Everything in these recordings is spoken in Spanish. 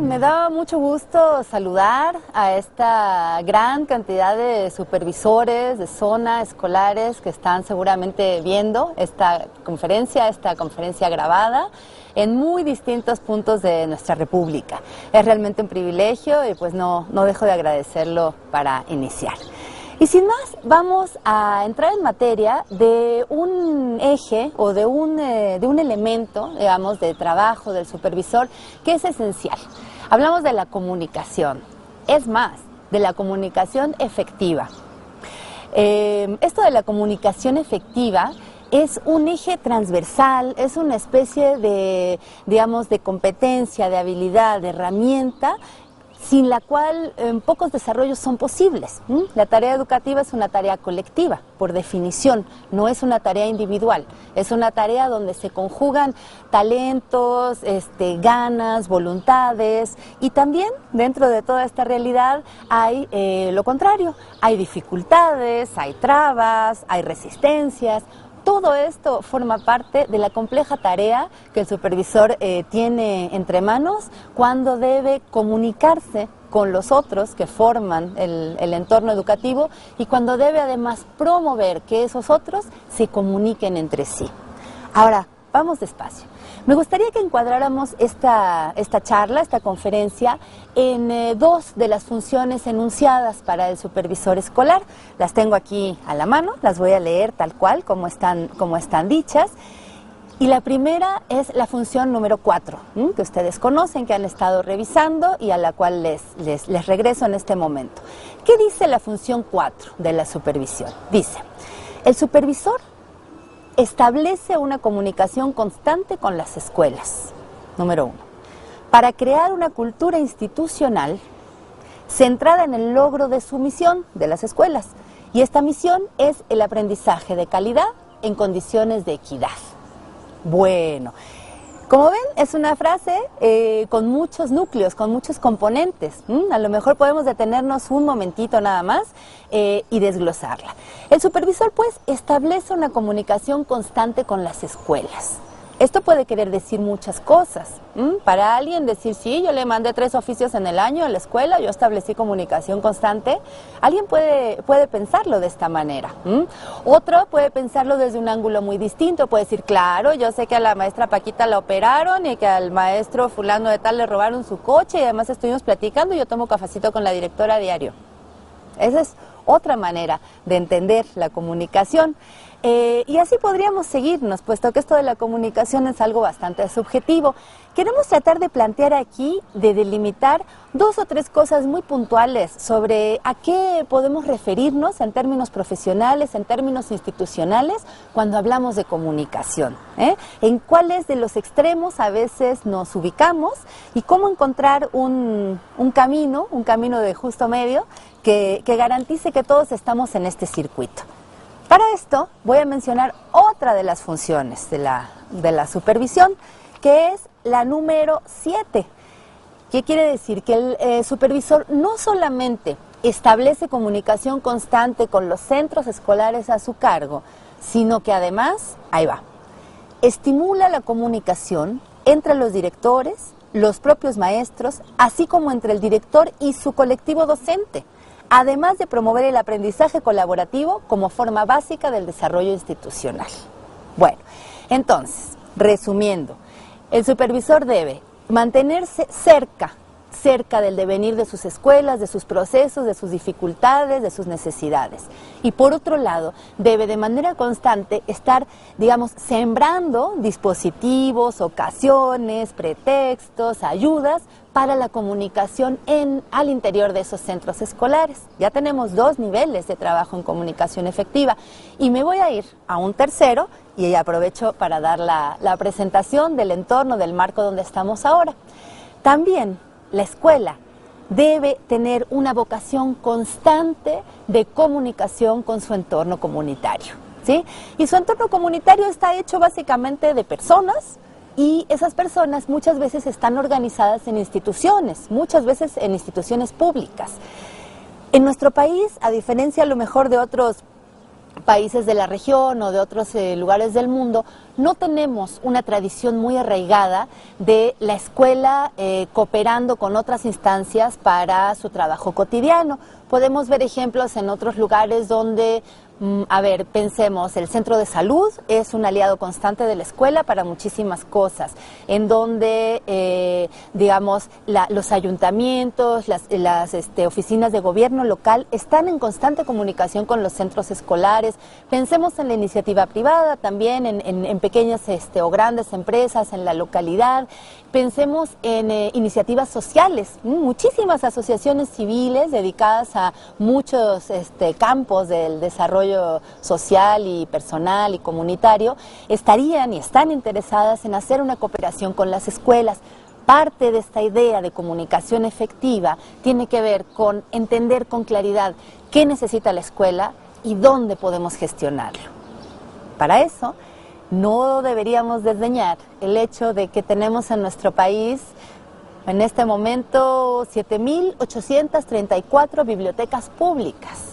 Me da mucho gusto saludar a esta gran cantidad de supervisores de zona escolares que están seguramente viendo esta conferencia grabada en muy distintos puntos de nuestra República. Es realmente un privilegio y pues no dejo de agradecerlo para iniciar. Y sin más, vamos a entrar en materia de un eje o de un elemento, digamos, de trabajo del supervisor que es esencial. Hablamos de la comunicación, es más, de la comunicación efectiva. Esto de la comunicación efectiva es un eje transversal, es una especie de, digamos, de competencia, de habilidad, de herramienta, sin la cual pocos desarrollos son posibles. La tarea educativa es una tarea colectiva, por definición, no es una tarea individual, es una tarea donde se conjugan talentos, ganas, voluntades, y también dentro de toda esta realidad hay lo contrario, hay dificultades, hay trabas, hay resistencias. Todo esto forma parte de la compleja tarea que el supervisor tiene entre manos cuando debe comunicarse con los otros que forman el entorno educativo y cuando debe además promover que esos otros se comuniquen entre sí. Ahora, vamos despacio. Me gustaría que encuadráramos esta charla, esta conferencia, en dos de las funciones enunciadas para el supervisor escolar. Las tengo aquí a la mano, las voy a leer tal cual como están dichas. Y la primera es la función número 4, que ustedes conocen, que han estado revisando y a la cual les regreso en este momento. ¿Qué dice la función 4 de la supervisión? Dice, el supervisor establece una comunicación constante con las escuelas, número 1, para crear una cultura institucional centrada en el logro de su misión de las escuelas. Y esta misión es el aprendizaje de calidad en condiciones de equidad. Bueno, como ven, es una frase con muchos núcleos, con muchos componentes. A lo mejor podemos detenernos un momentito nada más y desglosarla. El supervisor, pues, establece una comunicación constante con las escuelas. Esto puede querer decir muchas cosas. Para alguien decir, sí, yo le mandé 3 oficios en el año a la escuela, yo establecí comunicación constante. Alguien puede pensarlo de esta manera. Otro puede pensarlo desde un ángulo muy distinto. Puede decir, claro, yo sé que a la maestra Paquita la operaron y que al maestro fulano de tal le robaron su coche y además estuvimos platicando y yo tomo cafecito con la directora a diario. Esa es otra manera de entender la comunicación. Y así podríamos seguirnos, puesto que esto de la comunicación es algo bastante subjetivo. Queremos tratar de plantear aquí, de delimitar 2 o 3 cosas muy puntuales sobre a qué podemos referirnos en términos profesionales, en términos institucionales, cuando hablamos de comunicación. En cuáles de los extremos a veces nos ubicamos y cómo encontrar un camino de justo medio que garantice que todos estamos en este circuito. Para esto voy a mencionar otra de las funciones de la supervisión, que es la número 7. ¿Qué quiere decir? Que el supervisor no solamente establece comunicación constante con los centros escolares a su cargo, sino que además, ahí va, estimula la comunicación entre los directores, los propios maestros, así como entre el director y su colectivo docente, además de promover el aprendizaje colaborativo como forma básica del desarrollo institucional. Bueno, entonces, resumiendo, el supervisor debe mantenerse cerca del devenir de sus escuelas, de sus procesos, de sus dificultades, de sus necesidades. Y por otro lado, debe de manera constante estar, digamos, sembrando dispositivos, ocasiones, pretextos, ayudas para la comunicación al interior de esos centros escolares. Ya tenemos 2 niveles de trabajo en comunicación efectiva y me voy a ir a un tercero y aprovecho para dar la presentación del entorno, del marco donde estamos ahora. También la escuela debe tener una vocación constante de comunicación con su entorno comunitario, ¿sí? Y su entorno comunitario está hecho básicamente de personas, y esas personas muchas veces están organizadas en instituciones, muchas veces en instituciones públicas. En nuestro país, a diferencia a lo mejor de otros países de la región o de otros lugares del mundo, no tenemos una tradición muy arraigada de la escuela cooperando con otras instancias para su trabajo cotidiano. Podemos ver ejemplos en otros lugares donde, pensemos, el centro de salud es un aliado constante de la escuela para muchísimas cosas, en donde, los ayuntamientos, las oficinas de gobierno local están en constante comunicación con los centros escolares. Pensemos en la iniciativa privada también, en pequeñas o grandes empresas en la localidad. Pensemos en iniciativas sociales, muchísimas asociaciones civiles dedicadas a muchos campos del desarrollo social y personal y comunitario, estarían y están interesadas en hacer una cooperación con las escuelas. Parte de esta idea de comunicación efectiva tiene que ver con entender con claridad qué necesita la escuela y dónde podemos gestionarlo. Para eso, no deberíamos desdeñar el hecho de que tenemos en nuestro país en este momento 7.834 bibliotecas públicas.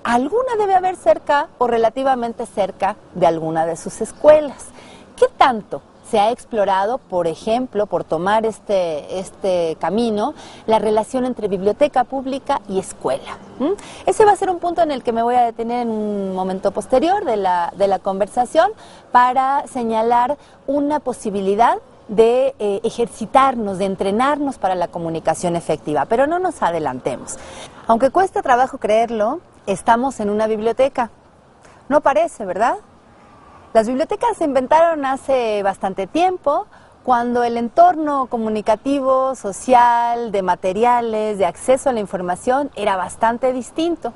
Alguna debe haber cerca o relativamente cerca de alguna de sus escuelas. ¿Qué tanto se ha explorado, por ejemplo, por tomar este camino, la relación entre biblioteca pública y escuela? Ese va a ser un punto en el que me voy a detener en un momento posterior de la conversación para señalar una posibilidad de ejercitarnos, de entrenarnos para la comunicación efectiva, pero no nos adelantemos. Aunque cueste trabajo creerlo, estamos en una biblioteca. No parece, ¿verdad? Las bibliotecas se inventaron hace bastante tiempo, cuando el entorno comunicativo, social, de materiales, de acceso a la información era bastante distinto.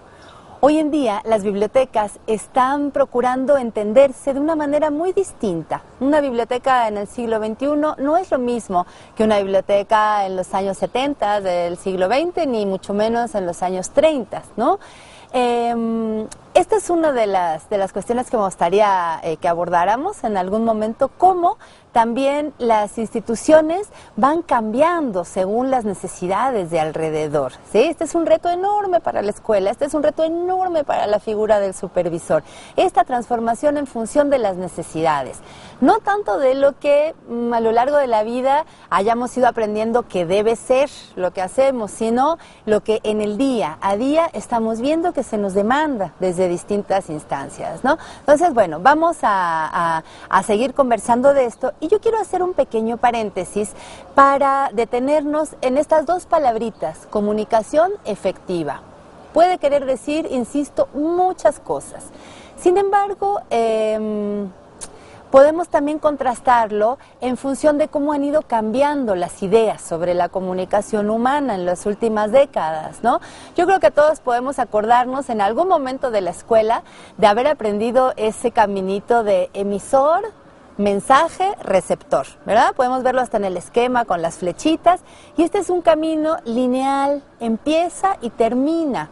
Hoy en día las bibliotecas están procurando entenderse de una manera muy distinta. Una biblioteca en el siglo XXI no es lo mismo que una biblioteca en los años 70 del siglo XX, ni mucho menos en los años 30, ¿no? Esta es una de las cuestiones que me gustaría que abordáramos en algún momento, cómo también las instituciones van cambiando según las necesidades de alrededor, ¿sí? Este es un reto enorme para la escuela, este es un reto enorme para la figura del supervisor, esta transformación en función de las necesidades, no tanto de lo que a lo largo de la vida hayamos ido aprendiendo que debe ser lo que hacemos, sino lo que en el día a día estamos viendo que se nos demanda desde distintas instancias, ¿no? Entonces, bueno, vamos a seguir conversando de esto, y yo quiero hacer un pequeño paréntesis para detenernos en estas dos palabritas: comunicación efectiva. Puede querer decir, insisto, muchas cosas. Sin embargo, podemos también contrastarlo en función de cómo han ido cambiando las ideas sobre la comunicación humana en las últimas décadas, ¿no? Yo creo que todos podemos acordarnos en algún momento de la escuela de haber aprendido ese caminito de emisor, mensaje, receptor, ¿verdad? Podemos verlo hasta en el esquema con las flechitas, y este es un camino lineal, empieza y termina.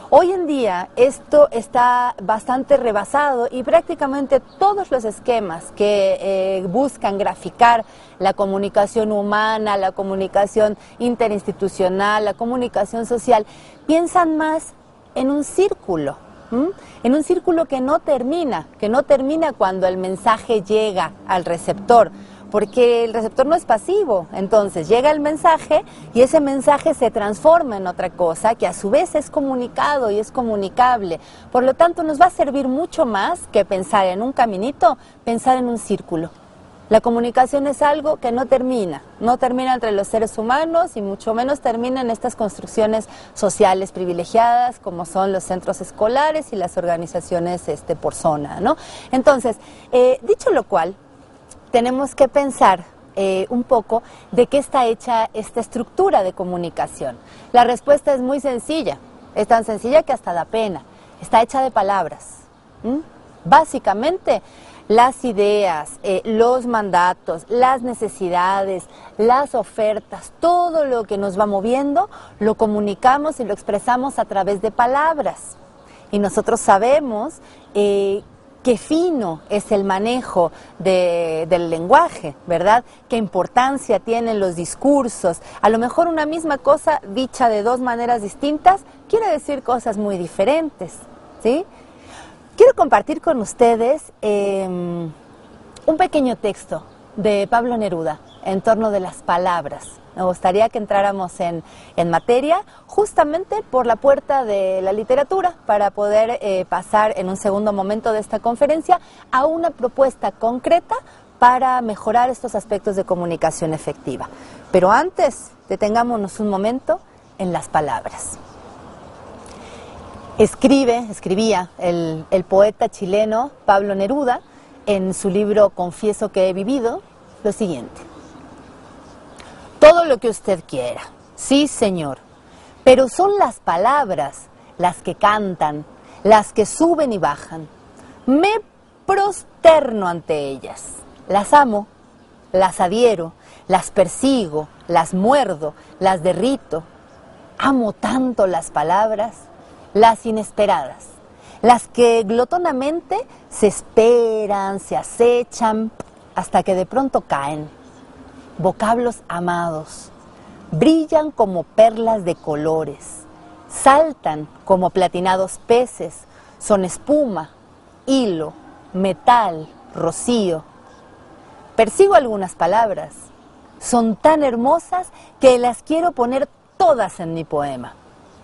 Hoy en día esto está bastante rebasado, y prácticamente todos los esquemas que buscan graficar la comunicación humana, la comunicación interinstitucional, la comunicación social, piensan más en un círculo. En un círculo que no termina cuando el mensaje llega al receptor, porque el receptor no es pasivo. Entonces llega el mensaje y ese mensaje se transforma en otra cosa que a su vez es comunicado y es comunicable. Por lo tanto, nos va a servir mucho más que pensar en un caminito, pensar en un círculo. La comunicación es algo que no termina entre los seres humanos, y mucho menos termina en estas construcciones sociales privilegiadas como son los centros escolares y las organizaciones por zona, ¿no? Entonces, dicho lo cual, tenemos que pensar un poco de qué está hecha esta estructura de comunicación. La respuesta es muy sencilla, es tan sencilla que hasta da pena. Está hecha de palabras. Básicamente, las ideas, los mandatos, las necesidades, las ofertas, todo lo que nos va moviendo, lo comunicamos y lo expresamos a través de palabras. Y nosotros sabemos qué fino es el manejo del lenguaje, ¿verdad? Qué importancia tienen los discursos. A lo mejor una misma cosa dicha de dos maneras distintas quiere decir cosas muy diferentes, ¿sí? Quiero compartir con ustedes un pequeño texto de Pablo Neruda en torno de las palabras. Me gustaría que entráramos en materia justamente por la puerta de la literatura para poder pasar en un segundo momento de esta conferencia a una propuesta concreta para mejorar estos aspectos de comunicación efectiva. Pero antes, detengámonos un momento en las palabras. Escribía el poeta chileno Pablo Neruda en su libro Confieso que he vivido lo siguiente: todo lo que usted quiera, sí señor, pero son las palabras las que cantan, las que suben y bajan. Me prosterno ante ellas, las amo, las adhiero, las persigo, las muerdo, las derrito. Amo tanto las palabras, las inesperadas, las que glotonamente se esperan, se acechan, hasta que de pronto caen. Vocablos amados, brillan como perlas de colores, saltan como platinados peces, son espuma, hilo, metal, rocío. Persigo algunas palabras, son tan hermosas que las quiero poner todas en mi poema.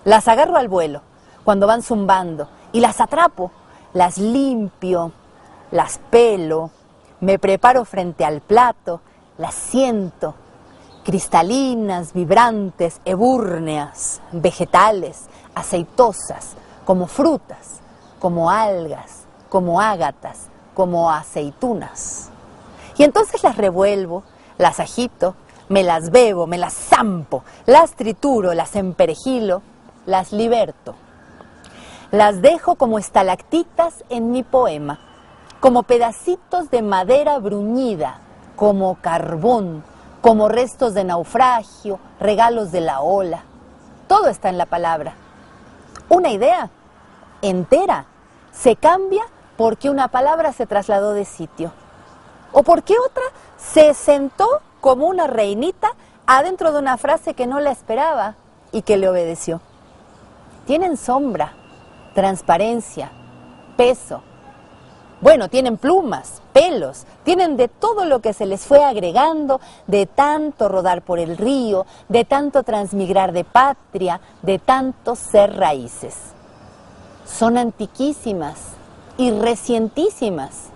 Las agarro al vuelo cuando van zumbando y las atrapo, las limpio, las pelo, me preparo frente al plato, las siento, cristalinas, vibrantes, ebúrneas, vegetales, aceitosas, como frutas, como algas, como ágatas, como aceitunas. Y entonces las revuelvo, las agito, me las bebo, me las zampo, las trituro, las emperejilo, las liberto. Las dejo como estalactitas en mi poema, como pedacitos de madera bruñida, como carbón, como restos de naufragio, regalos de la ola. Todo está en la palabra. Una idea entera se cambia porque una palabra se trasladó de sitio, o porque otra se sentó como una reinita adentro de una frase que no la esperaba y que le obedeció. Tienen sombra, transparencia, peso. Bueno, tienen plumas, pelos, tienen de todo lo que se les fue agregando de tanto rodar por el río, de tanto transmigrar de patria, de tanto ser raíces. Son antiquísimas y recientísimas.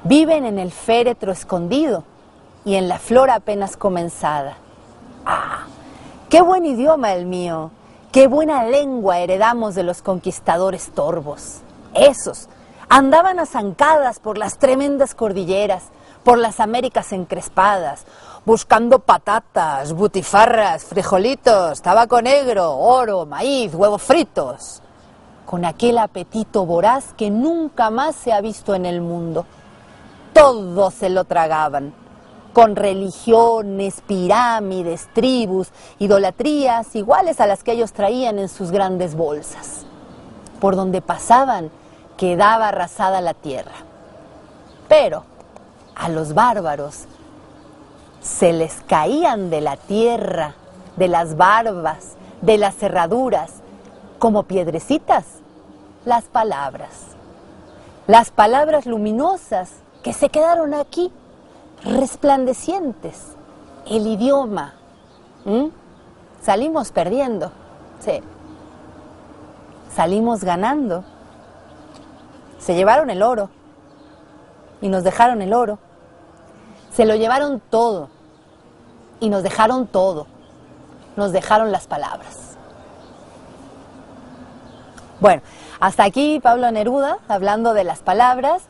Viven en el féretro escondido y en la flor apenas comenzada. ¡Ah! ¡Qué buen idioma el mío! ¡Qué buena lengua heredamos de los conquistadores torvos! Esos andaban azancadas por las tremendas cordilleras, por las Américas encrespadas, buscando patatas, butifarras, frijolitos, tabaco negro, oro, maíz, huevos fritos, con aquel apetito voraz que nunca más se ha visto en el mundo. Todo se lo tragaban, con religiones, pirámides, tribus, idolatrías iguales a las que ellos traían en sus grandes bolsas. Por donde pasaban, quedaba arrasada la tierra. Pero a los bárbaros se les caían de la tierra, de las barbas, de las cerraduras, como piedrecitas, las palabras luminosas que se quedaron aquí, resplandecientes, el idioma. Salimos perdiendo, sí. Salimos ganando. Se llevaron el oro y nos dejaron el oro. Se lo llevaron todo y nos dejaron todo. Nos dejaron las palabras. Bueno, hasta aquí Pablo Neruda hablando de las palabras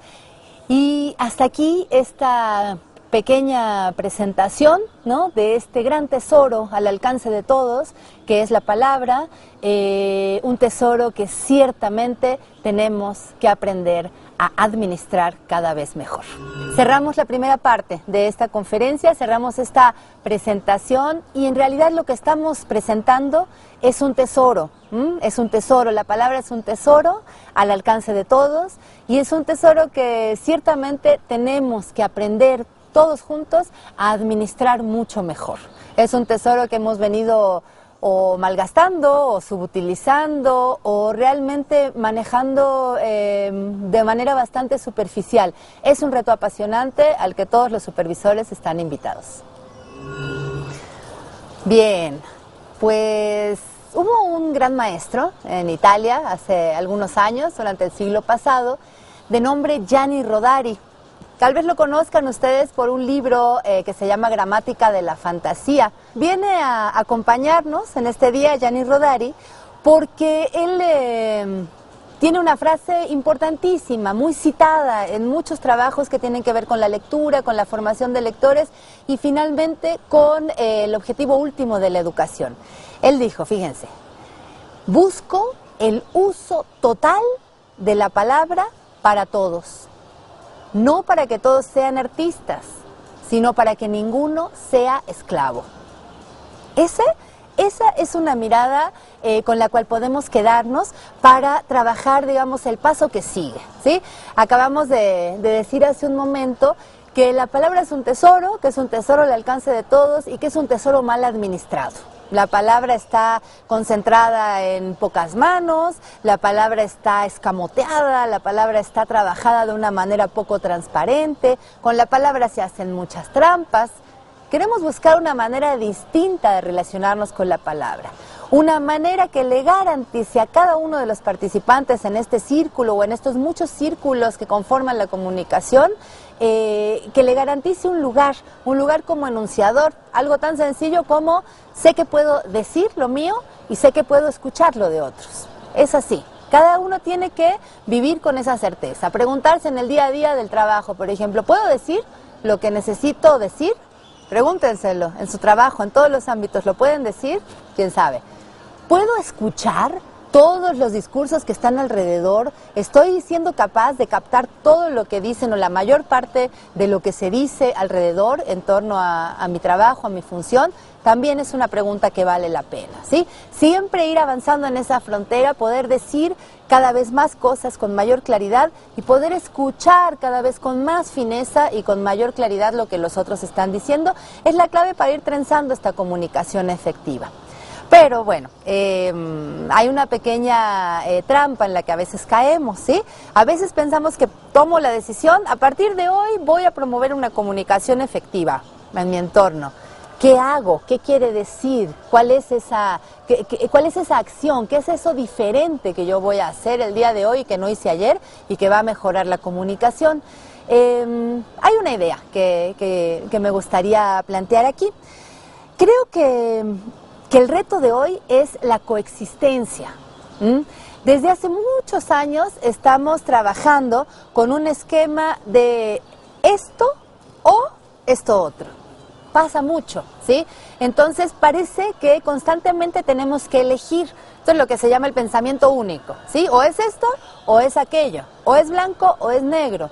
y hasta aquí esta pequeña presentación, ¿no?, de este gran tesoro al alcance de todos, que es la palabra, un tesoro que ciertamente tenemos que aprender a administrar cada vez mejor. Cerramos la primera parte de esta conferencia, cerramos esta presentación y en realidad lo que estamos presentando es un tesoro, es un tesoro, la palabra es un tesoro al alcance de todos y es un tesoro que ciertamente tenemos que aprender todos juntos a administrar mucho mejor. Es un tesoro que hemos venido o malgastando, o subutilizando, o realmente manejando de manera bastante superficial. Es un reto apasionante al que todos los supervisores están invitados. Bien, pues hubo un gran maestro en Italia hace algunos años, durante el siglo pasado, de nombre Gianni Rodari. Tal vez lo conozcan ustedes por un libro que se llama Gramática de la Fantasía. Viene a acompañarnos en este día Gianni Rodari porque él tiene una frase importantísima, muy citada en muchos trabajos que tienen que ver con la lectura, con la formación de lectores y finalmente con el objetivo último de la educación. Él dijo, fíjense, busco el uso total de la palabra para todos. No para que todos sean artistas, sino para que ninguno sea esclavo. Esa es una mirada con la cual podemos quedarnos para trabajar, digamos, el paso que sigue, ¿sí? Acabamos de decir hace un momento que la palabra es un tesoro, que es un tesoro al alcance de todos y que es un tesoro mal administrado. La palabra está concentrada en pocas manos, la palabra está escamoteada, la palabra está trabajada de una manera poco transparente, con la palabra se hacen muchas trampas. Queremos buscar una manera distinta de relacionarnos con la palabra, una manera que le garantice a cada uno de los participantes en este círculo o en estos muchos círculos que conforman la comunicación, que le garantice un lugar como enunciador, algo tan sencillo como sé que puedo decir lo mío y sé que puedo escuchar lo de otros. Es así. Cada uno tiene que vivir con esa certeza, preguntarse en el día a día del trabajo, por ejemplo, ¿puedo decir lo que necesito decir? Pregúntenselo en su trabajo, en todos los ámbitos, ¿lo pueden decir? ¿Quién sabe? ¿Puedo escuchar todos los discursos que están alrededor? ¿Estoy siendo capaz de captar todo lo que dicen o la mayor parte de lo que se dice alrededor en torno a mi trabajo, a mi función? También es una pregunta que vale la pena, ¿sí? Siempre ir avanzando en esa frontera, poder decir cada vez más cosas con mayor claridad y poder escuchar cada vez con más fineza y con mayor claridad lo que los otros están diciendo, es la clave para ir trenzando esta comunicación efectiva. Pero bueno, hay una pequeña trampa en la que a veces caemos, ¿sí? A veces pensamos que tomo la decisión, a partir de hoy voy a promover una comunicación efectiva en mi entorno. ¿Qué hago? ¿Qué quiere decir? ¿Cuál es esa acción? ¿Qué es eso diferente que yo voy a hacer el día de hoy que no hice ayer y que va a mejorar la comunicación? Hay una idea que me gustaría plantear aquí. Creo que el reto de hoy es la coexistencia. Desde hace muchos años estamos trabajando con un esquema de esto o esto otro. Pasa mucho, ¿sí? Entonces parece que constantemente tenemos que elegir. Esto es lo que se llama el pensamiento único, ¿sí? O es esto o es aquello, o es blanco o es negro.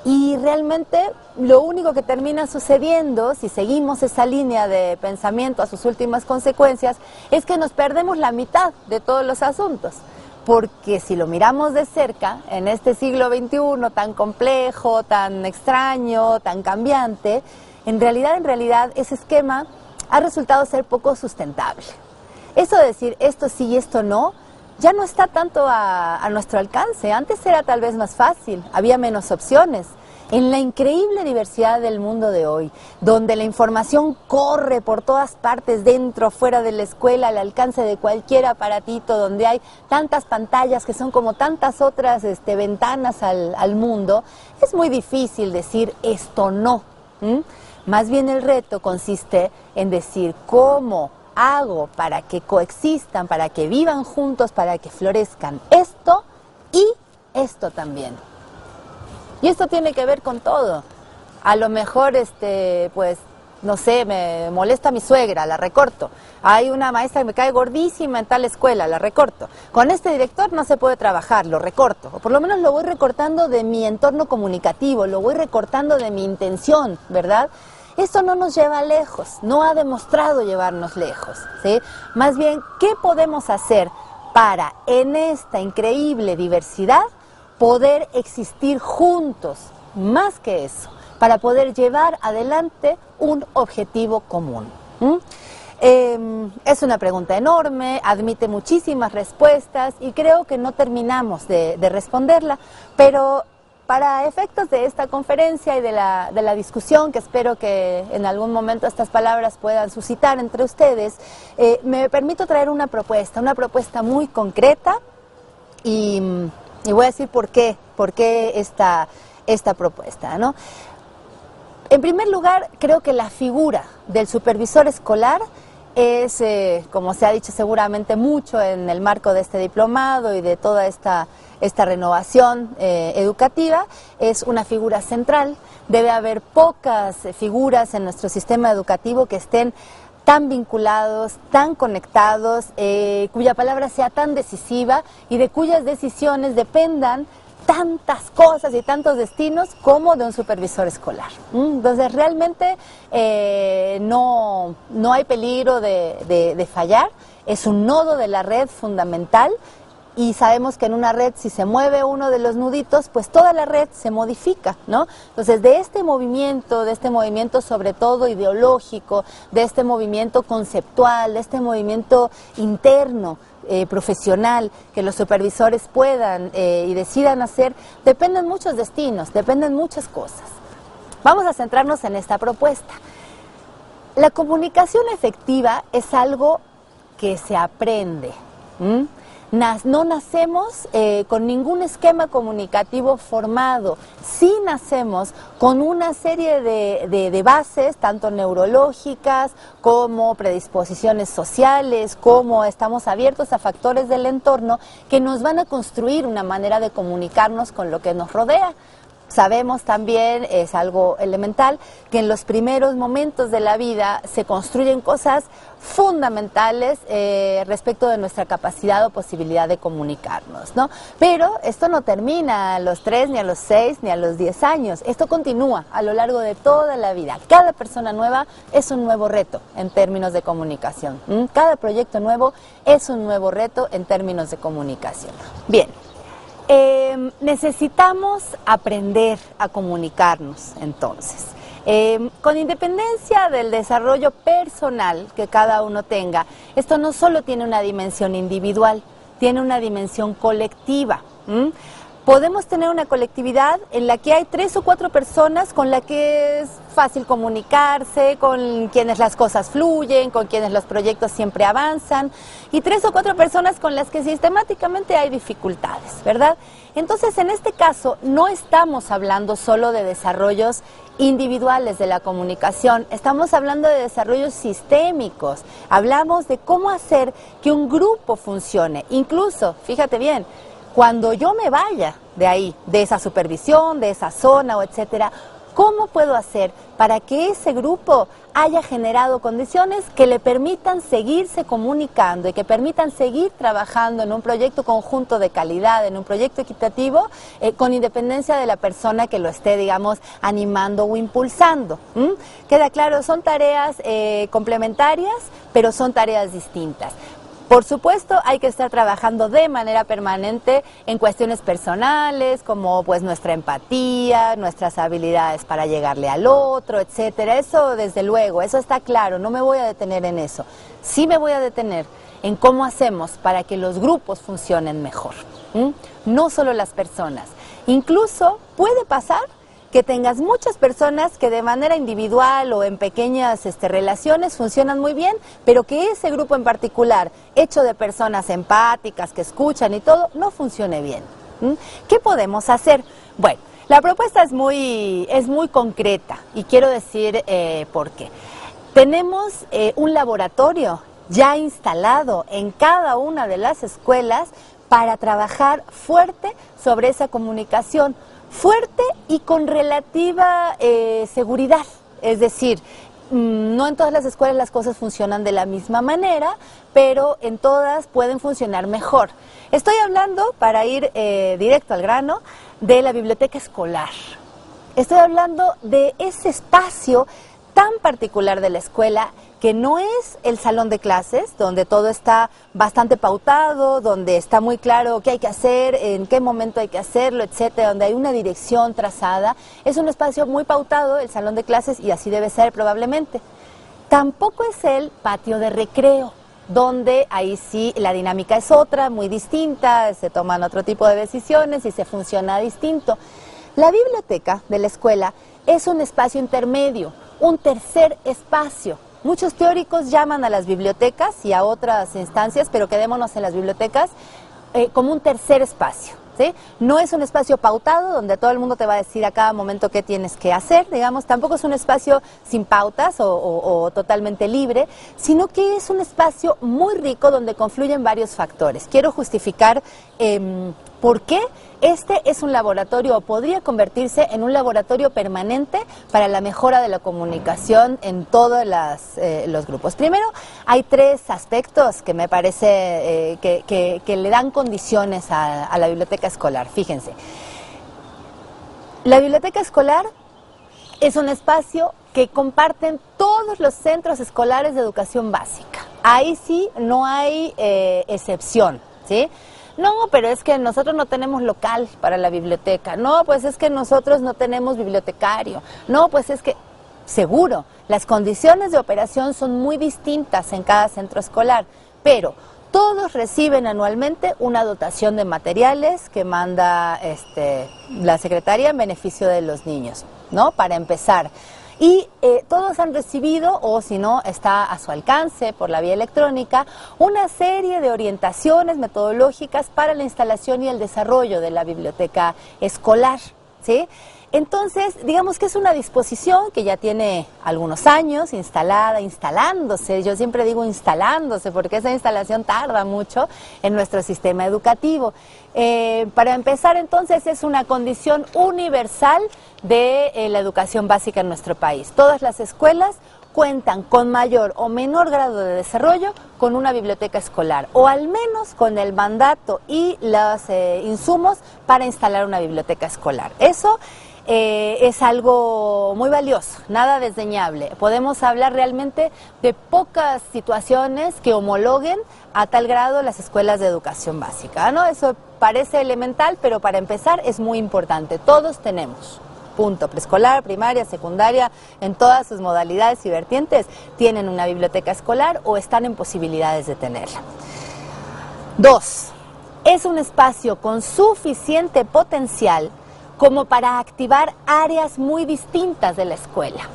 Y realmente lo único que termina sucediendo, si seguimos esa línea de pensamiento a sus últimas consecuencias, es que nos perdemos la mitad de todos los asuntos. Porque si lo miramos de cerca, en este siglo XXI tan complejo, tan extraño, tan cambiante, en realidad ese esquema ha resultado ser poco sustentable. Eso de decir esto sí y esto no, ya no está tanto a nuestro alcance. Antes era tal vez más fácil, había menos opciones. En la increíble diversidad del mundo de hoy, donde la información corre por todas partes, dentro, fuera de la escuela, al alcance de cualquier aparatito, donde hay tantas pantallas que son como tantas otras ventanas al mundo, es muy difícil decir esto no. Más bien el reto consiste en decir cómo hago para que coexistan, para que vivan juntos, para que florezcan esto y esto también. Y esto tiene que ver con todo, A lo mejor, pues, no sé, me molesta mi suegra, la recorto. Hay una maestra que me cae gordísima en tal escuela, la recorto. Con este director no se puede trabajar, lo recorto. O por lo menos lo voy recortando de mi entorno comunicativo, lo voy recortando de mi intención, ¿verdad? Esto no nos lleva lejos, no ha demostrado llevarnos lejos, ¿sí? Más bien, ¿qué podemos hacer para, en esta increíble diversidad, poder existir juntos? Más que eso, para poder llevar adelante un objetivo común. Es una pregunta enorme, admite muchísimas respuestas y creo que no terminamos de responderla, pero para efectos de esta conferencia y de la discusión, que espero que en algún momento estas palabras puedan suscitar entre ustedes, me permito traer una propuesta muy concreta y voy a decir por qué esta propuesta, ¿no? En primer lugar, creo que la figura del supervisor escolar es, como se ha dicho seguramente mucho en el marco de este diplomado y de toda esta renovación educativa, es una figura central. Debe haber pocas figuras en nuestro sistema educativo que estén tan vinculados, tan conectados, cuya palabra sea tan decisiva y de cuyas decisiones dependan tantas cosas y tantos destinos como de un supervisor escolar. Entonces realmente no hay peligro de fallar, es un nodo de la red fundamental y sabemos que en una red si se mueve uno de los nuditos, pues toda la red se modifica, ¿no? Entonces de este movimiento sobre todo ideológico, de este movimiento conceptual, de este movimiento interno, profesional, que los supervisores puedan y decidan hacer, dependen muchos destinos, dependen muchas cosas. Vamos a centrarnos en esta propuesta. La comunicación efectiva es algo que se aprende. No nacemos con ningún esquema comunicativo formado, sí nacemos con una serie de bases, tanto neurológicas como predisposiciones sociales, como estamos abiertos a factores del entorno que nos van a construir una manera de comunicarnos con lo que nos rodea. Sabemos también, es algo elemental, que en los primeros momentos de la vida se construyen cosas fundamentales respecto de nuestra capacidad o posibilidad de comunicarnos, ¿no? Pero esto no termina a los 3, ni a los 6, ni a los 10 años. Esto continúa a lo largo de toda la vida. Cada persona nueva es un nuevo reto en términos de comunicación. Cada proyecto nuevo es un nuevo reto en términos de comunicación. Bien. Necesitamos aprender a comunicarnos, entonces. Con independencia del desarrollo personal que cada uno tenga, esto no solo tiene una dimensión individual, tiene una dimensión colectiva. Podemos tener una colectividad en la que hay 3 o 4 personas con las que es fácil comunicarse, con quienes las cosas fluyen, con quienes los proyectos siempre avanzan, y 3 o 4 personas con las que sistemáticamente hay dificultades, ¿verdad? Entonces, en este caso, no estamos hablando solo de desarrollos individuales de la comunicación, estamos hablando de desarrollos sistémicos, hablamos de cómo hacer que un grupo funcione, incluso, fíjate bien, cuando yo me vaya de ahí, de esa supervisión, de esa zona o etcétera, ¿cómo puedo hacer para que ese grupo haya generado condiciones que le permitan seguirse comunicando y que permitan seguir trabajando en un proyecto conjunto de calidad, en un proyecto equitativo, con independencia de la persona que lo esté, digamos, animando o impulsando? Queda claro, son tareas complementarias, pero son tareas distintas. Por supuesto, hay que estar trabajando de manera permanente en cuestiones personales, como pues nuestra empatía, nuestras habilidades para llegarle al otro, etcétera. Eso desde luego, eso está claro, no me voy a detener en eso. Sí me voy a detener en cómo hacemos para que los grupos funcionen mejor. No solo las personas. Incluso puede pasar que tengas muchas personas que de manera individual o en pequeñas relaciones funcionan muy bien, pero que ese grupo en particular, hecho de personas empáticas, que escuchan y todo, no funcione bien. ¿Qué podemos hacer? Bueno, la propuesta es muy concreta y quiero decir por qué. Tenemos un laboratorio ya instalado en cada una de las escuelas para trabajar fuerte sobre esa comunicación. fuerte y con relativa seguridad, es decir, no en todas las escuelas las cosas funcionan de la misma manera, pero en todas pueden funcionar mejor. Estoy hablando, para ir directo al grano, de la biblioteca escolar. Estoy hablando de ese espacio tan particular de la escuela que no es el salón de clases, donde todo está bastante pautado, donde está muy claro qué hay que hacer, en qué momento hay que hacerlo, etcétera, donde hay una dirección trazada. Es un espacio muy pautado, el salón de clases, y así debe ser probablemente. Tampoco es el patio de recreo, donde ahí sí la dinámica es otra, muy distinta, se toman otro tipo de decisiones y se funciona distinto. La biblioteca de la escuela es un espacio intermedio, un tercer espacio. Muchos teóricos llaman a las bibliotecas y a otras instancias, pero quedémonos en las bibliotecas, como un tercer espacio, ¿sí? No es un espacio pautado donde todo el mundo te va a decir a cada momento qué tienes que hacer, digamos, tampoco es un espacio sin pautas o totalmente libre, sino que es un espacio muy rico donde confluyen varios factores. Quiero justificar por qué este es un laboratorio, o podría convertirse en un laboratorio permanente para la mejora de la comunicación en todos los grupos. Primero, hay tres aspectos que me parece que le dan condiciones a la biblioteca escolar. Fíjense, la biblioteca escolar es un espacio que comparten todos los centros escolares de educación básica. Ahí sí no hay excepción, ¿sí? No, pero es que nosotros no tenemos local para la biblioteca. No, pues es que nosotros no tenemos bibliotecario. No, pues es que, seguro, las condiciones de operación son muy distintas en cada centro escolar, pero todos reciben anualmente una dotación de materiales que manda la secretaria en beneficio de los niños, ¿no? Para empezar. Y todos han recibido, o si no, está a su alcance por la vía electrónica, una serie de orientaciones metodológicas para la instalación y el desarrollo de la biblioteca escolar, ¿sí? Entonces, digamos que es una disposición que ya tiene algunos años instalándose, yo siempre digo instalándose porque esa instalación tarda mucho en nuestro sistema educativo. Para empezar, entonces, es una condición universal de la educación básica en nuestro país. Todas las escuelas cuentan con mayor o menor grado de desarrollo con una biblioteca escolar, o al menos con el mandato y los insumos para instalar una biblioteca escolar. Eso es algo muy valioso, nada desdeñable. Podemos hablar realmente de pocas situaciones que homologuen a tal grado las escuelas de educación básica, ¿no? Eso parece elemental, pero para empezar es muy importante. Todos tenemos, punto, preescolar, primaria, secundaria, en todas sus modalidades y vertientes, tienen una biblioteca escolar o están en posibilidades de tenerla. 2. Es un espacio con suficiente potencial como para activar áreas muy distintas de la escuela.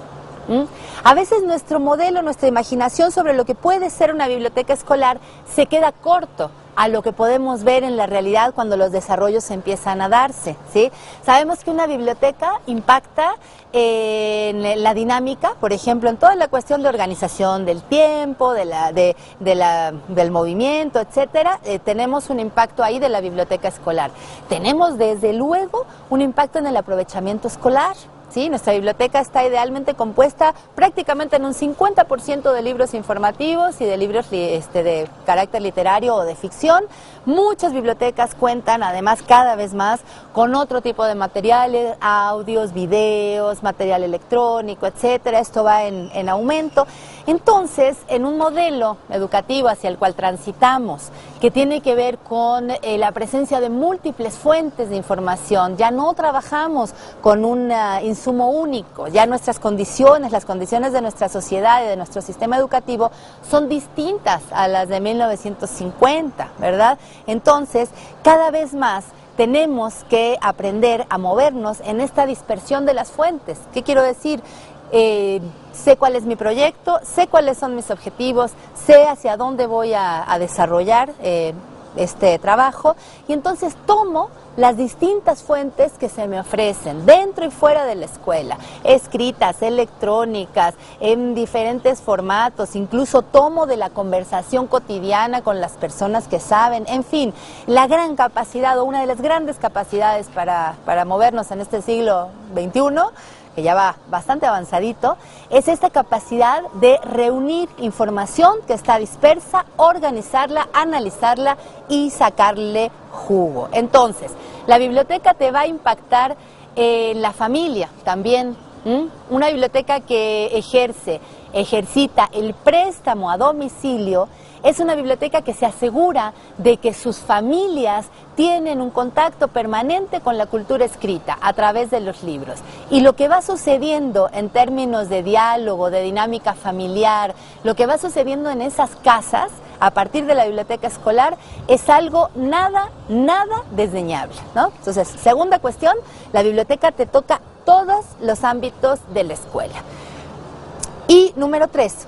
A veces nuestro modelo, nuestra imaginación sobre lo que puede ser una biblioteca escolar se queda corto a lo que podemos ver en la realidad cuando los desarrollos empiezan a darse, ¿sí? Sabemos que una biblioteca impacta en la dinámica, por ejemplo, en toda la cuestión de organización del tiempo, del movimiento, etcétera. Tenemos un impacto ahí de la biblioteca escolar. Tenemos desde luego un impacto en el aprovechamiento escolar. Sí, nuestra biblioteca está idealmente compuesta prácticamente en un 50% de libros informativos y de libros de carácter literario o de ficción. Muchas bibliotecas cuentan además cada vez más con otro tipo de materiales, audios, videos, material electrónico, etcétera. Esto va en aumento. Entonces, en un modelo educativo hacia el cual transitamos, que tiene que ver con la presencia de múltiples fuentes de información, ya no trabajamos con un insumo único, ya nuestras condiciones, las condiciones de nuestra sociedad y de nuestro sistema educativo son distintas a las de 1950, ¿verdad? Entonces, cada vez más tenemos que aprender a movernos en esta dispersión de las fuentes. ¿Qué quiero decir? Sé cuál es mi proyecto, sé cuáles son mis objetivos, sé hacia dónde voy a desarrollar este trabajo y entonces tomo las distintas fuentes que se me ofrecen dentro y fuera de la escuela, escritas, electrónicas, en diferentes formatos, incluso tomo de la conversación cotidiana con las personas que saben, en fin, la gran capacidad o una de las grandes capacidades para movernos en este siglo XXI, que ya va bastante avanzadito, es esta capacidad de reunir información que está dispersa, organizarla, analizarla y sacarle jugo. Entonces, la biblioteca te va a impactar en la familia también. Una biblioteca que ejercita el préstamo a domicilio es una biblioteca que se asegura de que sus familias tienen un contacto permanente con la cultura escrita a través de los libros. Y lo que va sucediendo en términos de diálogo, de dinámica familiar, lo que va sucediendo en esas casas a partir de la biblioteca escolar es algo nada desdeñable, ¿no? Entonces, segunda cuestión, la biblioteca te toca todos los ámbitos de la escuela. Y número 3,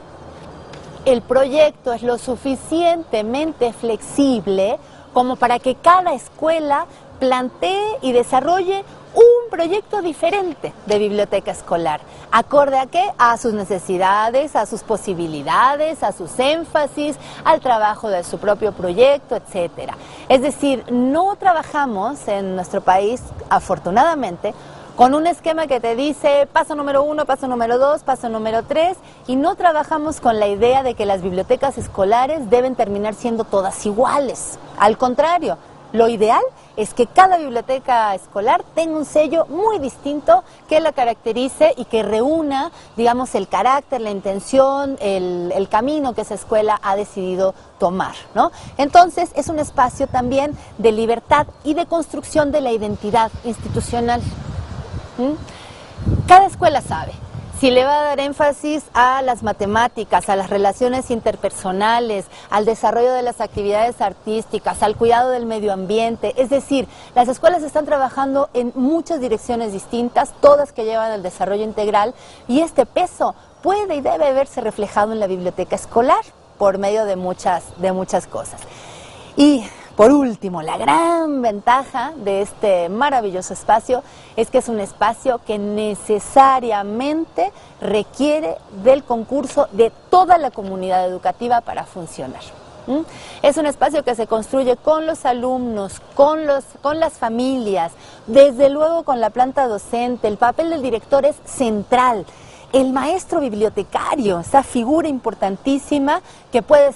el proyecto es lo suficientemente flexible como para que cada escuela plantee y desarrolle un proyecto diferente de biblioteca escolar. ¿Acorde a qué? A sus necesidades, a sus posibilidades, a sus énfasis, al trabajo de su propio proyecto, etcétera. Es decir, no trabajamos en nuestro país, afortunadamente, con un esquema que te dice paso número 1, paso número 2, paso número 3, y no trabajamos con la idea de que las bibliotecas escolares deben terminar siendo todas iguales. Al contrario, lo ideal es que cada biblioteca escolar tenga un sello muy distinto que la caracterice y que reúna, digamos, el carácter, la intención, el camino que esa escuela ha decidido tomar, ¿no? Entonces, es un espacio también de libertad y de construcción de la identidad institucional. Cada escuela sabe si le va a dar énfasis a las matemáticas, a las relaciones interpersonales, al desarrollo de las actividades artísticas, al cuidado del medio ambiente. Es decir, las escuelas están trabajando en muchas direcciones distintas, todas que llevan al desarrollo integral, y este peso puede y debe verse reflejado en la biblioteca escolar por medio de muchas cosas. Y por último, la gran ventaja de este maravilloso espacio es que es un espacio que necesariamente requiere del concurso de toda la comunidad educativa para funcionar. Es un espacio que se construye con los alumnos, con las familias, desde luego con la planta docente. El papel del director es central. El maestro bibliotecario, esa figura importantísima que puede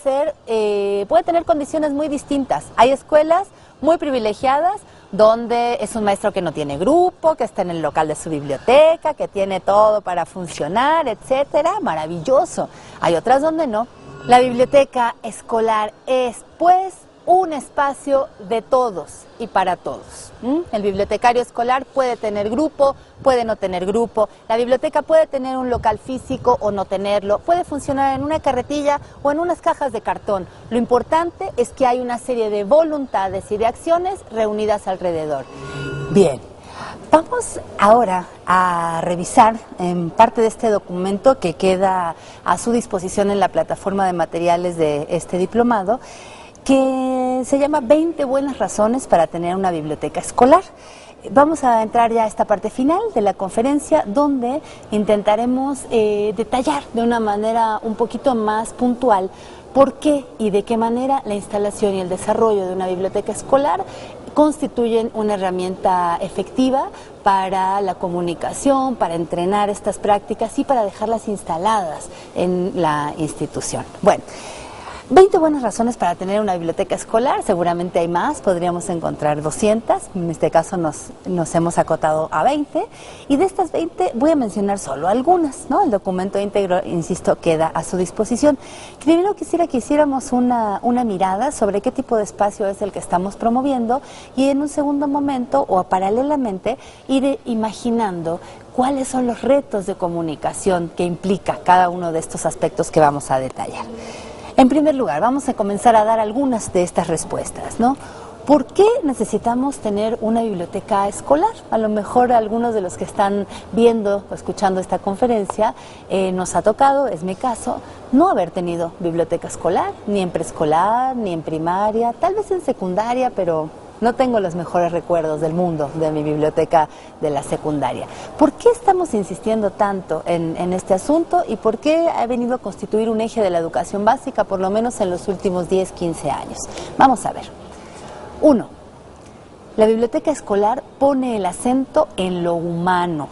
tener condiciones muy distintas. Hay escuelas muy privilegiadas donde es un maestro que no tiene grupo, que está en el local de su biblioteca, que tiene todo para funcionar, etcétera, maravilloso. Hay otras donde no. La biblioteca escolar es, pues, un espacio de todos y para todos. El bibliotecario escolar puede tener grupo, puede no tener grupo. La biblioteca puede tener un local físico o no tenerlo. Puede funcionar en una carretilla o en unas cajas de cartón. Lo importante es que hay una serie de voluntades y de acciones reunidas alrededor. Bien, vamos ahora a revisar en parte de este documento que queda a su disposición en la plataforma de materiales de este diplomado, que se llama 20 buenas razones para tener una biblioteca escolar. Vamos a entrar ya a esta parte final de la conferencia, donde intentaremos detallar de una manera un poquito más puntual por qué y de qué manera la instalación y el desarrollo de una biblioteca escolar constituyen una herramienta efectiva para la comunicación, para entrenar estas prácticas y para dejarlas instaladas en la institución. Bueno, 20 buenas razones para tener una biblioteca escolar, seguramente hay más, podríamos encontrar 200, en este caso nos hemos acotado a 20, y de estas 20 voy a mencionar solo algunas, ¿no? El documento íntegro, insisto, queda a su disposición. Primero quisiera que hiciéramos una mirada sobre qué tipo de espacio es el que estamos promoviendo, y en un segundo momento, o paralelamente, ir imaginando cuáles son los retos de comunicación que implica cada uno de estos aspectos que vamos a detallar. En primer lugar, vamos a comenzar a dar algunas de estas respuestas, ¿no? ¿Por qué necesitamos tener una biblioteca escolar? A lo mejor algunos de los que están viendo o escuchando esta conferencia nos ha tocado, es mi caso, no haber tenido biblioteca escolar, ni en preescolar, ni en primaria, tal vez en secundaria, pero no tengo los mejores recuerdos del mundo de mi biblioteca de la secundaria. ¿Por qué estamos insistiendo tanto en este asunto y por qué ha venido a constituir un eje de la educación básica, por lo menos en los últimos 10, 15 años? Vamos a ver. 1. La biblioteca escolar pone el acento en lo humano.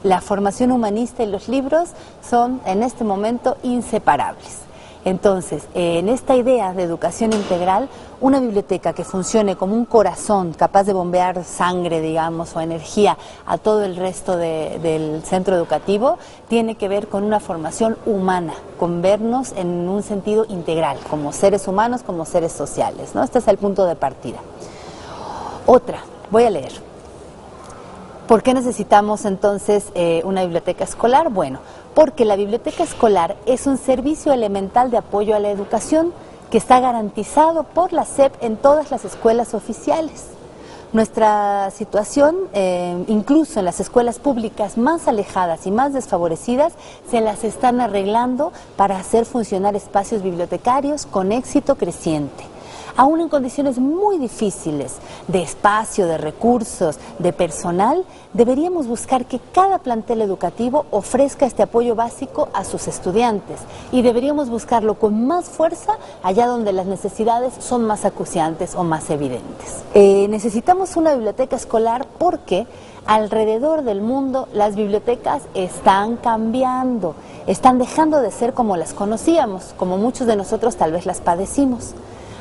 La formación humanista y los libros son en este momento inseparables. Entonces, en esta idea de educación integral, una biblioteca que funcione como un corazón capaz de bombear sangre, digamos, o energía a todo el resto del centro educativo, tiene que ver con una formación humana, con vernos en un sentido integral, como seres humanos, como seres sociales, ¿no? Este es el punto de partida. Otra, voy a leer. ¿Por qué necesitamos entonces una biblioteca escolar? Bueno, porque la biblioteca escolar es un servicio elemental de apoyo a la educación que está garantizado por la SEP en todas las escuelas oficiales. Nuestra situación, incluso en las escuelas públicas más alejadas y más desfavorecidas, se las están arreglando para hacer funcionar espacios bibliotecarios con éxito creciente. Aún en condiciones muy difíciles de espacio, de recursos, de personal, deberíamos buscar que cada plantel educativo ofrezca este apoyo básico a sus estudiantes y deberíamos buscarlo con más fuerza allá donde las necesidades son más acuciantes o más evidentes. Necesitamos una biblioteca escolar porque alrededor del mundo las bibliotecas están cambiando, están dejando de ser como las conocíamos, como muchos de nosotros tal vez las padecimos.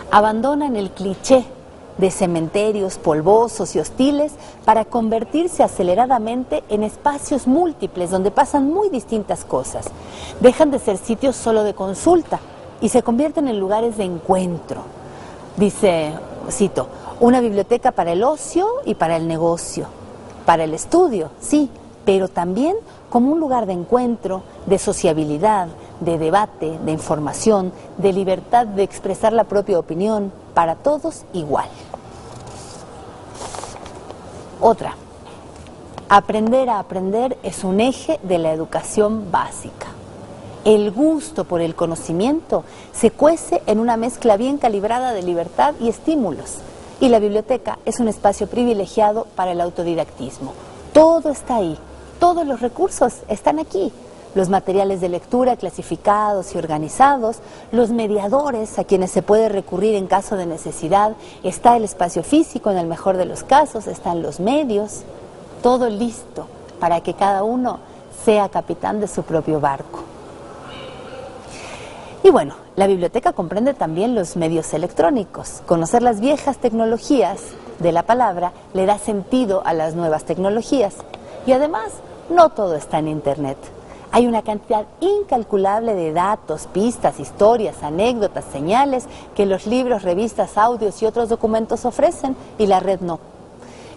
Abandonan el cliché de cementerios polvosos y hostiles para convertirse aceleradamente en espacios múltiples donde pasan muy distintas cosas. Dejan de ser sitios solo de consulta y se convierten en lugares de encuentro. Dice, cito, una biblioteca para el ocio y para el negocio, para el estudio, sí, pero también como un lugar de encuentro, de sociabilidad, de debate, de información, de libertad de expresar la propia opinión, para todos igual. Otra, aprender a aprender es un eje de la educación básica. El gusto por el conocimiento se cuece en una mezcla bien calibrada de libertad y estímulos, y la biblioteca es un espacio privilegiado para el autodidactismo. Todo está ahí, todos los recursos están aquí. Los materiales de lectura clasificados y organizados, los mediadores a quienes se puede recurrir en caso de necesidad, está el espacio físico en el mejor de los casos, están los medios, todo listo para que cada uno sea capitán de su propio barco. Y bueno, la biblioteca comprende también los medios electrónicos. Conocer las viejas tecnologías de la palabra le da sentido a las nuevas tecnologías. Y además, no todo está en Internet. Hay una cantidad incalculable de datos, pistas, historias, anécdotas, señales que los libros, revistas, audios y otros documentos ofrecen y la red no.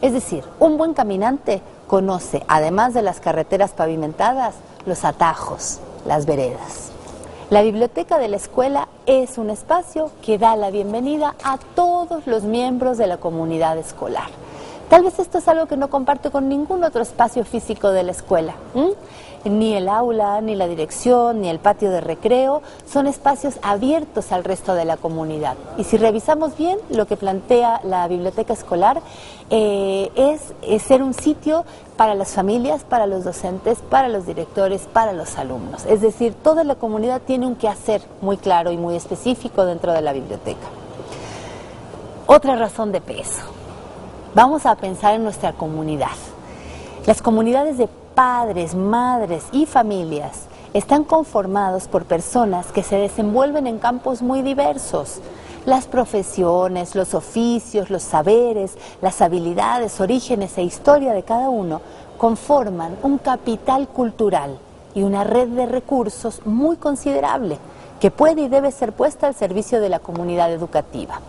Es decir, un buen caminante conoce, además de las carreteras pavimentadas, los atajos, las veredas. La biblioteca de la escuela es un espacio que da la bienvenida a todos los miembros de la comunidad escolar. Tal vez esto es algo que no comparte con ningún otro espacio físico de la escuela. Ni el aula, ni la dirección, ni el patio de recreo son espacios abiertos al resto de la comunidad. Y si revisamos bien, lo que plantea la biblioteca escolar es ser un sitio para las familias, para los docentes, para los directores, para los alumnos. Es decir, toda la comunidad tiene un quehacer muy claro y muy específico dentro de la biblioteca. Otra razón de peso. Vamos a pensar en nuestra comunidad. Las comunidades de padres, madres y familias están conformados por personas que se desenvuelven en campos muy diversos. Las profesiones, los oficios, los saberes, las habilidades, orígenes e historia de cada uno conforman un capital cultural y una red de recursos muy considerable que puede y debe ser puesta al servicio de la comunidad educativa.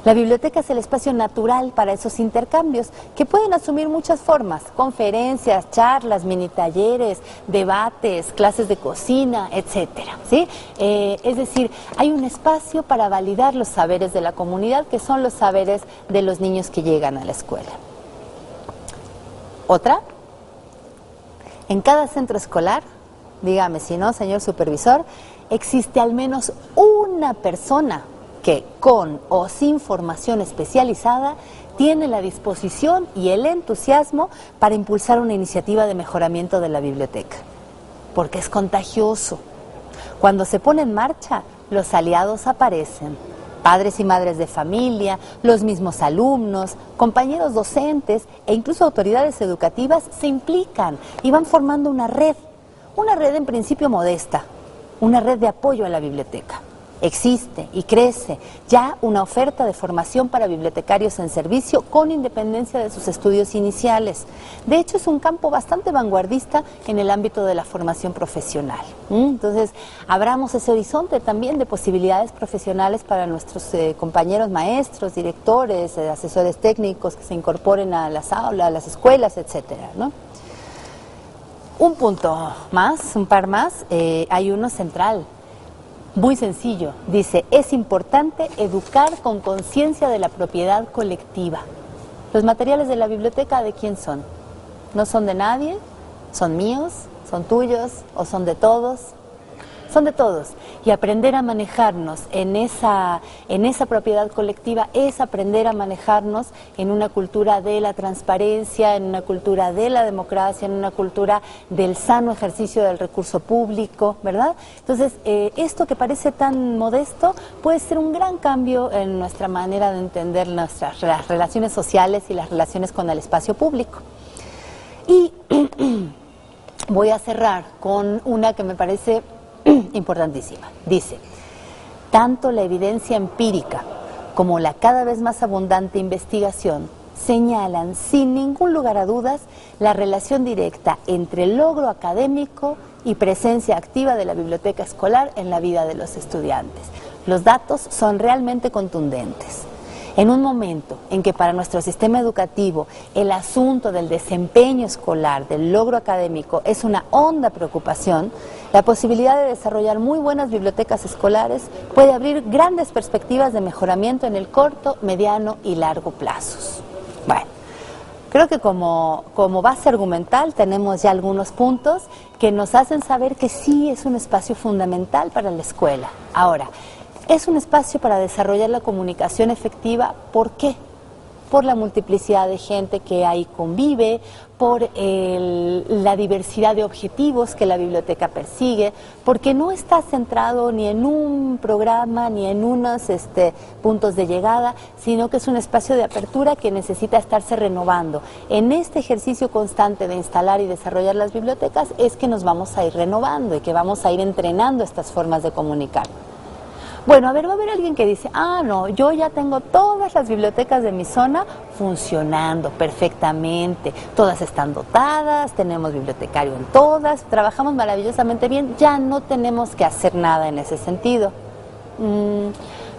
La biblioteca es el espacio natural para esos intercambios que pueden asumir muchas formas: conferencias, charlas, mini talleres, debates, clases de cocina, etcétera, ¿sí? Es decir, hay un espacio para validar los saberes de la comunidad, que son los saberes de los niños que llegan a la escuela. Otra, en cada centro escolar, dígame si no, señor supervisor, existe al menos una persona que, con o sin formación especializada, tiene la disposición y el entusiasmo para impulsar una iniciativa de mejoramiento de la biblioteca, porque es contagioso. Cuando se pone en marcha, los aliados aparecen: padres y madres de familia, los mismos alumnos, compañeros docentes e incluso autoridades educativas se implican y van formando una red en principio modesta, una red de apoyo a la biblioteca. Existe y crece ya una oferta de formación para bibliotecarios en servicio con independencia de sus estudios iniciales. De hecho, es un campo bastante vanguardista en el ámbito de la formación profesional. Entonces, abramos ese horizonte también de posibilidades profesionales para nuestros compañeros maestros, directores, asesores técnicos que se incorporen a las aulas, a las escuelas, etcétera, ¿no? Un punto más, un par más, hay uno central. Muy sencillo, dice: es importante educar con conciencia de la propiedad colectiva. Los materiales de la biblioteca, ¿de quién son? ¿No son de nadie? ¿Son míos? ¿Son tuyos? ¿O son de todos? Son de todos. Y aprender a manejarnos en esa propiedad colectiva es aprender a manejarnos en una cultura de la transparencia, en una cultura de la democracia, en una cultura del sano ejercicio del recurso público, ¿verdad? Entonces, esto que parece tan modesto puede ser un gran cambio en nuestra manera de entender las relaciones sociales y las relaciones con el espacio público. Y voy a cerrar con una que me parece importantísima. Dice: tanto la evidencia empírica como la cada vez más abundante investigación señalan sin ningún lugar a dudas la relación directa entre el logro académico y presencia activa de la biblioteca escolar en la vida de los estudiantes. Los datos son realmente contundentes. En un momento en que para nuestro sistema educativo el asunto del desempeño escolar, del logro académico, es una honda preocupación, la posibilidad de desarrollar muy buenas bibliotecas escolares puede abrir grandes perspectivas de mejoramiento en el corto, mediano y largo plazos. Bueno, creo que como base argumental tenemos ya algunos puntos que nos hacen saber que sí es un espacio fundamental para la escuela. Ahora, es un espacio para desarrollar la comunicación efectiva. ¿Por qué? Por la multiplicidad de gente que ahí convive, por la diversidad de objetivos que la biblioteca persigue, porque no está centrado ni en un programa ni en unos puntos de llegada, sino que es un espacio de apertura que necesita estarse renovando. En este ejercicio constante de instalar y desarrollar las bibliotecas es que nos vamos a ir renovando y que vamos a ir entrenando estas formas de comunicar. Bueno, a ver, va a haber alguien que dice: ah, no, yo ya tengo todas las bibliotecas de mi zona funcionando perfectamente, todas están dotadas, tenemos bibliotecario en todas, trabajamos maravillosamente bien, ya no tenemos que hacer nada en ese sentido.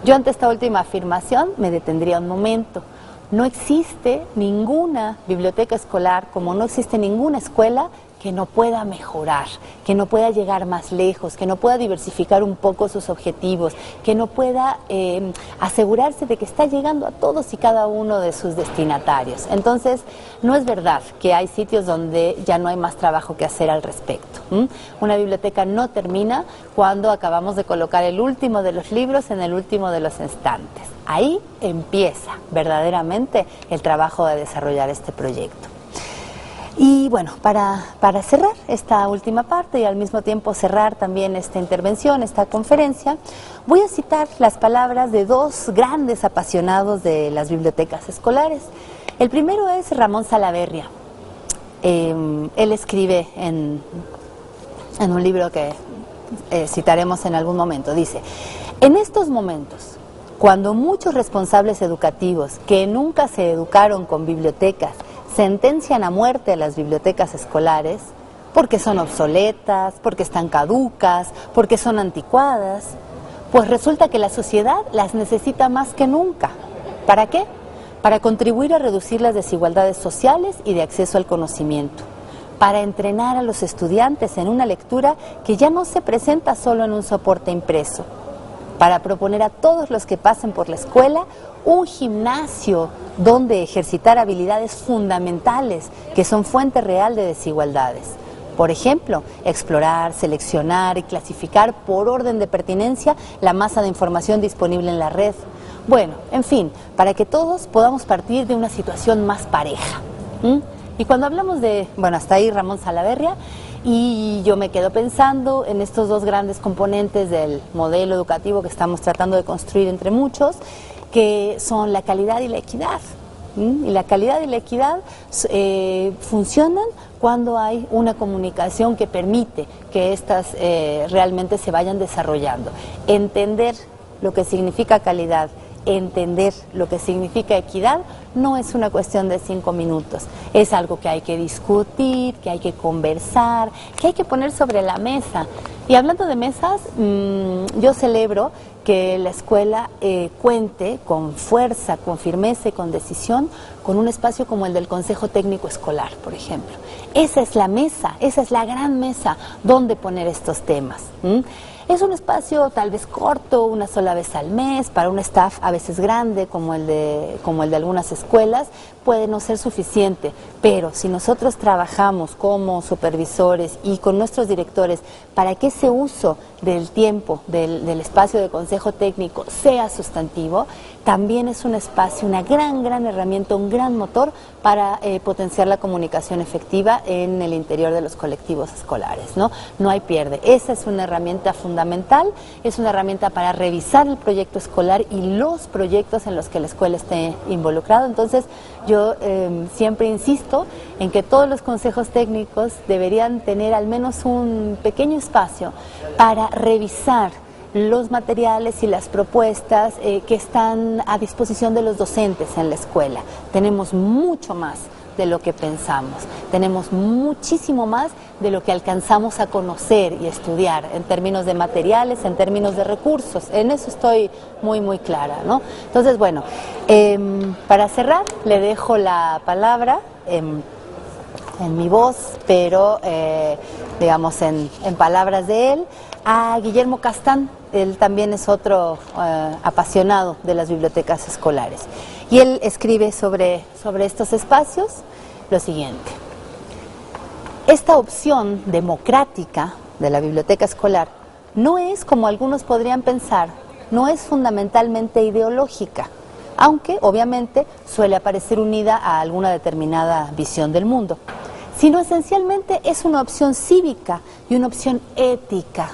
Yo ante esta última afirmación me detendría un momento. No existe ninguna biblioteca escolar, como no existe ninguna escuela que no pueda mejorar, que no pueda llegar más lejos, que no pueda diversificar un poco sus objetivos, que no pueda asegurarse de que está llegando a todos y cada uno de sus destinatarios. Entonces, no es verdad que hay sitios donde ya no hay más trabajo que hacer al respecto. Una biblioteca no termina cuando acabamos de colocar el último de los libros en el último de los estantes. Ahí empieza verdaderamente el trabajo de desarrollar este proyecto. Y bueno, para cerrar esta última parte y al mismo tiempo cerrar también esta intervención, esta conferencia, voy a citar las palabras de dos grandes apasionados de las bibliotecas escolares. El primero es Ramón Salaverria. Él escribe en un libro que citaremos en algún momento. Dice: en estos momentos, cuando muchos responsables educativos que nunca se educaron con bibliotecas sentencian a muerte a las bibliotecas escolares porque son obsoletas, porque están caducas, porque son anticuadas, pues resulta que la sociedad las necesita más que nunca. ¿Para qué? Para contribuir a reducir las desigualdades sociales y de acceso al conocimiento, para entrenar a los estudiantes en una lectura que ya no se presenta solo en un soporte impreso, para proponer a todos los que pasen por la escuela un gimnasio donde ejercitar habilidades fundamentales que son fuente real de desigualdades. Por ejemplo, explorar, seleccionar y clasificar por orden de pertinencia la masa de información disponible en la red. Bueno, en fin, para que todos podamos partir de una situación más pareja. Y cuando hablamos de, bueno, hasta ahí Ramón Salaverria, y yo me quedo pensando en estos dos grandes componentes del modelo educativo que estamos tratando de construir entre muchos, que son la calidad y la equidad. Y la calidad y la equidad funcionan cuando hay una comunicación que permite que éstas realmente se vayan desarrollando. Entender lo que significa calidad, entender lo que significa equidad, no es una cuestión de 5 minutos, es algo que hay que discutir, que hay que conversar, que hay que poner sobre la mesa. Y hablando de mesas, yo celebro que la escuela cuente con fuerza, con firmeza y con decisión con un espacio como el del Consejo Técnico Escolar, por ejemplo. Esa es la mesa, esa es la gran mesa donde poner estos temas. Es un espacio tal vez corto, una sola vez al mes, para un staff a veces grande como el de algunas escuelas, puede no ser suficiente, pero si nosotros trabajamos como supervisores y con nuestros directores para que ese uso del tiempo, del espacio de consejo técnico sea sustantivo, también es un espacio, una gran herramienta, un gran motor para potenciar la comunicación efectiva en el interior de los colectivos escolares, ¿no? No hay pierde. Esa es una herramienta fundamental, es una herramienta para revisar el proyecto escolar y los proyectos en los que la escuela esté involucrada. Entonces, yo siempre insisto en que todos los consejos técnicos deberían tener al menos un pequeño espacio para revisar los materiales y las propuestas que están a disposición de los docentes en la escuela. Tenemos mucho más de lo que pensamos, tenemos muchísimo más de lo que alcanzamos a conocer y estudiar en términos de materiales, en términos de recursos. En eso estoy muy clara, ¿no? Entonces, bueno, para cerrar le dejo la palabra en mi voz, pero digamos en palabras de él, a Guillermo Castán. Él también es otro apasionado de las bibliotecas escolares. Y él escribe sobre estos espacios lo siguiente: esta opción democrática de la biblioteca escolar no es, como algunos podrían pensar, no es fundamentalmente ideológica, aunque obviamente suele aparecer unida a alguna determinada visión del mundo, sino esencialmente es una opción cívica y una opción ética,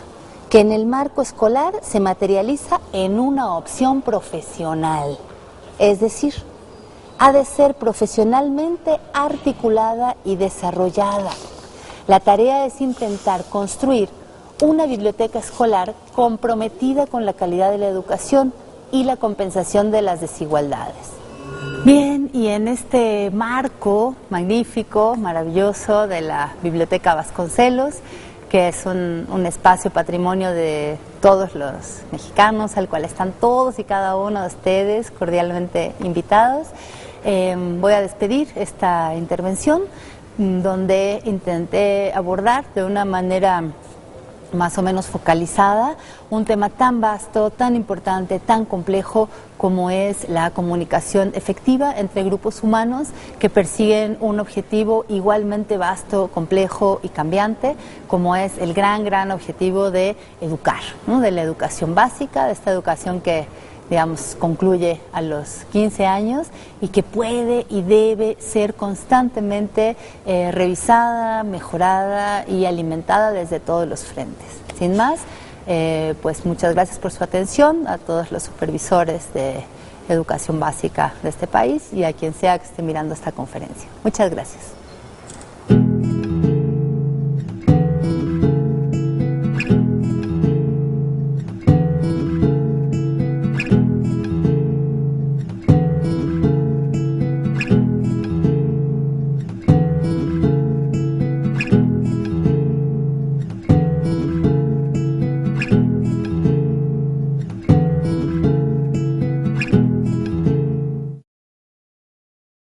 que en el marco escolar se materializa en una opción profesional, es decir, ha de ser profesionalmente articulada y desarrollada. La tarea es intentar construir una biblioteca escolar comprometida con la calidad de la educación y la compensación de las desigualdades. Bien, y en este marco magnífico, maravilloso de la Biblioteca Vasconcelos, que es un espacio patrimonio de todos los mexicanos, al cual están todos y cada uno de ustedes cordialmente invitados. Voy a despedir esta intervención, donde intenté abordar de una manera más o menos focalizada un tema tan vasto, tan importante, tan complejo como es la comunicación efectiva entre grupos humanos que persiguen un objetivo igualmente vasto, complejo y cambiante, como es el gran objetivo de educar, ¿no? De la educación básica, de esta educación que, digamos, concluye a los 15 años y que puede y debe ser constantemente revisada, mejorada y alimentada desde todos los frentes. Sin más, pues muchas gracias por su atención, a todos los supervisores de educación básica de este país y a quien sea que esté mirando esta conferencia. Muchas gracias.